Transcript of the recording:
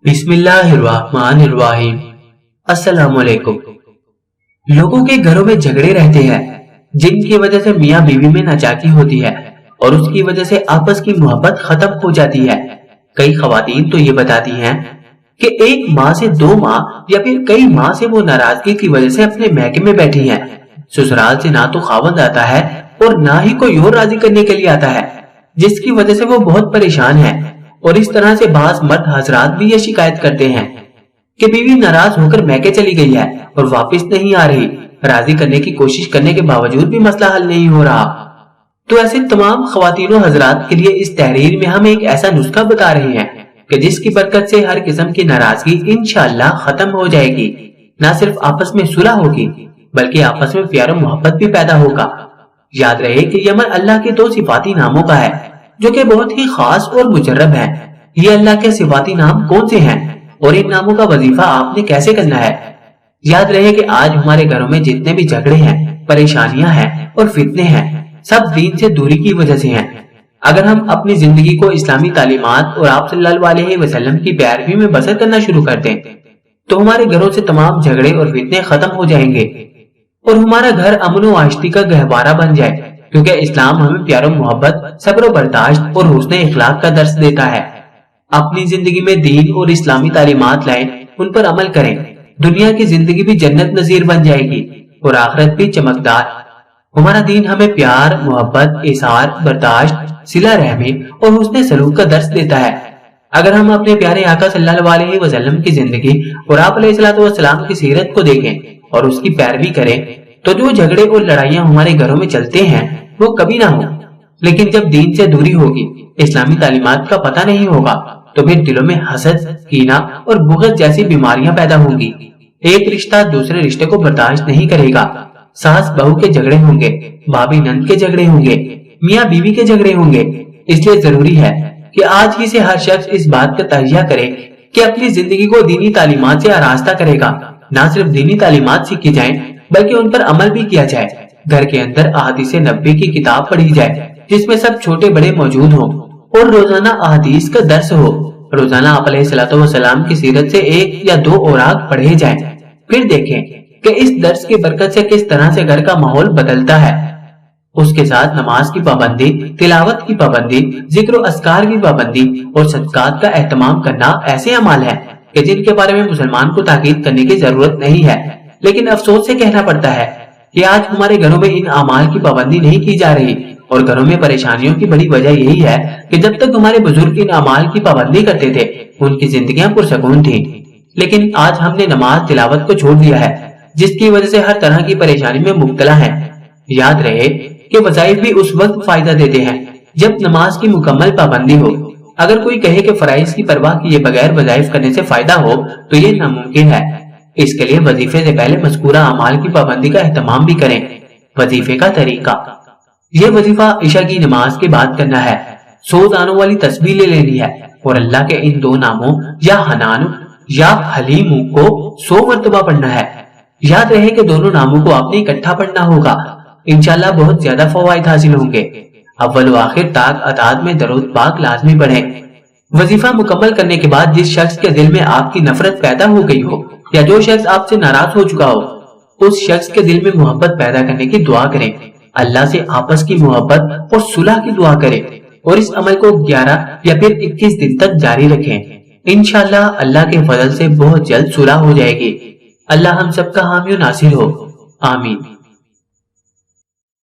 بسم اللہ الرحمن الرحیم۔ السلام علیکم۔ لوگوں کے گھروں میں جھگڑے رہتے ہیں جن کی وجہ سے میاں بیوی میں ناچاکی ہوتی ہے اور اس کی وجہ سے آپس کی محبت ختم ہو جاتی ہے۔ کئی خواتین تو یہ بتاتی ہیں کہ ایک ماہ سے 2 ماہ یا پھر کئی ماہ سے وہ ناراضگی کی وجہ سے اپنے میکے میں بیٹھی ہیں۔ سسرال سے نہ تو خاوند آتا ہے اور نہ ہی کوئی اور راضی کرنے کے لیے آتا ہے، جس کی وجہ سے وہ بہت پریشان ہے۔ اور اس طرح سے بعض مرد حضرات بھی یہ شکایت کرتے ہیں کہ بیوی ناراض ہو کر میکے چلی گئی ہے اور واپس نہیں آ رہی، راضی کرنے کی کوشش کرنے کے باوجود بھی مسئلہ حل نہیں ہو رہا۔ تو ایسے تمام خواتین و حضرات کے لیے اس تحریر میں ہم ایک ایسا نسخہ بتا رہے ہیں کہ جس کی برکت سے ہر قسم کی ناراضگی انشاءاللہ ختم ہو جائے گی۔ نہ صرف آپس میں صلح ہوگی بلکہ آپس میں پیار و محبت بھی پیدا ہوگا۔ یاد رہے کہ یہ عمل اللہ کے 2 صفاتی ناموں کا ہے جو کہ بہت ہی خاص اور مجرب ہیں۔ یہ اللہ کے صفاتی نام کون سے ہیں اور ان ناموں کا وظیفہ آپ نے کیسے کرنا ہے؟ یاد رہے کہ آج ہمارے گھروں میں جتنے بھی جھگڑے ہیں، پریشانیاں ہیں اور فتنے ہیں، سب دین سے دوری کی وجہ سے ہیں۔ اگر ہم اپنی زندگی کو اسلامی تعلیمات اور آپ صلی اللہ علیہ وسلم کی پیروی میں بسر کرنا شروع کر دیں تو ہمارے گھروں سے تمام جھگڑے اور فتنے ختم ہو جائیں گے اور ہمارا گھر امن و آشتی کا گہوارہ بن جائے، کیونکہ اسلام ہمیں پیار و محبت، صبر و برداشت اور حسن اخلاق کا درس دیتا ہے۔ اپنی زندگی میں دین اور اسلامی تعلیمات لائیں، ان پر عمل کریں، دنیا کی زندگی بھی جنت نظیر بن جائے گی اور آخرت بھی چمکدار۔ ہمارا دین ہمیں پیار، محبت، ایثار، برداشت، صلہ رحمی اور حسن سلوک کا درس دیتا ہے۔ اگر ہم اپنے پیارے آقا صلی اللہ علیہ وسلم کی زندگی اور آپ علیہ السلام کی سیرت کو دیکھیں اور اس کی پیروی کریں تو جو جھگڑے اور لڑائیاں ہمارے گھروں میں چلتے ہیں وہ کبھی نہ ہو۔ لیکن جب دین سے دوری ہوگی، اسلامی تعلیمات کا پتہ نہیں ہوگا تو پھر دلوں میں حسد، کینہ اور بغض جیسی بیماریاں پیدا ہوں گی۔ ایک رشتہ دوسرے رشتے کو برداشت نہیں کرے گا، ساس بہو کے جھگڑے ہوں گے، بھابی نند کے جھگڑے ہوں گے، میاں بیوی کے جھگڑے ہوں گے۔ اس لیے ضروری ہے کہ آج ہی سے ہر شخص اس بات کا تہیہ کرے کہ اپنی زندگی کو دینی تعلیمات سے آراستہ کرے گا۔ نہ صرف دینی تعلیمات سیکھی جائیں بلکہ ان پر عمل بھی کیا جائے۔ گھر کے اندر احادیث نبوی کی کتاب پڑھی جائے جس میں سب چھوٹے بڑے موجود ہوں اور روزانہ احادیث کا درس ہو۔ روزانہ آپ علیہ السلام کی سیرت سے 1 یا 2 اوراق پڑھے جائیں، پھر دیکھیں کہ اس درس کی برکت سے کس طرح سے گھر کا ماحول بدلتا ہے۔ اس کے ساتھ نماز کی پابندی، تلاوت کی پابندی، ذکر و اذکار کی پابندی اور صدقات کا اہتمام کرنا ایسے اعمال ہیں کہ جن کے بارے میں مسلمان کو تاکید کرنے کی ضرورت نہیں ہے، لیکن افسوس سے کہنا پڑتا ہے کہ آج ہمارے گھروں میں ان اعمال کی پابندی نہیں کی جا رہی اور گھروں میں پریشانیوں کی بڑی وجہ یہی ہے کہ جب تک ہمارے بزرگ ان اعمال کی پابندی کرتے تھے ان کی زندگیاں پرسکون تھیں، لیکن آج ہم نے نماز تلاوت کو چھوڑ دیا ہے جس کی وجہ سے ہر طرح کی پریشانی میں مبتلا ہیں۔ یاد رہے کہ وظائف بھی اس وقت فائدہ دیتے ہیں جب نماز کی مکمل پابندی ہو۔ اگر کوئی کہے کہ فرائض کی پرواہ کیے بغیر وظائف کرنے سے فائدہ ہو تو یہ ناممکن ہے۔ اس کے لیے وظیفے سے پہلے مذکورہ اعمال کی پابندی کا اہتمام بھی کریں۔ وظیفے کا طریقہ: یہ وظیفہ عشاء کی نماز کے بعد کرنا ہے۔ 100 دانوں والی تسبیح لے لینی ہے اور اللہ کے ان 2 ناموں یا حنان یا حلیم کو 100 مرتبہ پڑھنا ہے۔ یاد رہے کہ دونوں ناموں کو آپ نے اکٹھا پڑھنا ہوگا، انشاءاللہ بہت زیادہ فوائد حاصل ہوں گے۔ اول و آخر تاک عداد میں درود پاک لازمی پڑھیں۔ وظیفہ مکمل کرنے کے بعد جس شخص کے دل میں آپ کی نفرت پیدا ہو گئی ہو یا جو شخص آپ سے ناراض ہو چکا ہو، اس شخص کے دل میں محبت پیدا کرنے کی دعا کریں۔ اللہ سے آپس کی محبت اور صلح کی دعا کریں اور اس عمل کو 11 یا پھر 21 دن تک جاری رکھیں۔ انشاءاللہ اللہ کے فضل سے بہت جلد صلح ہو جائے گی۔ اللہ ہم سب کا حامی و ناصر ہو، آمین۔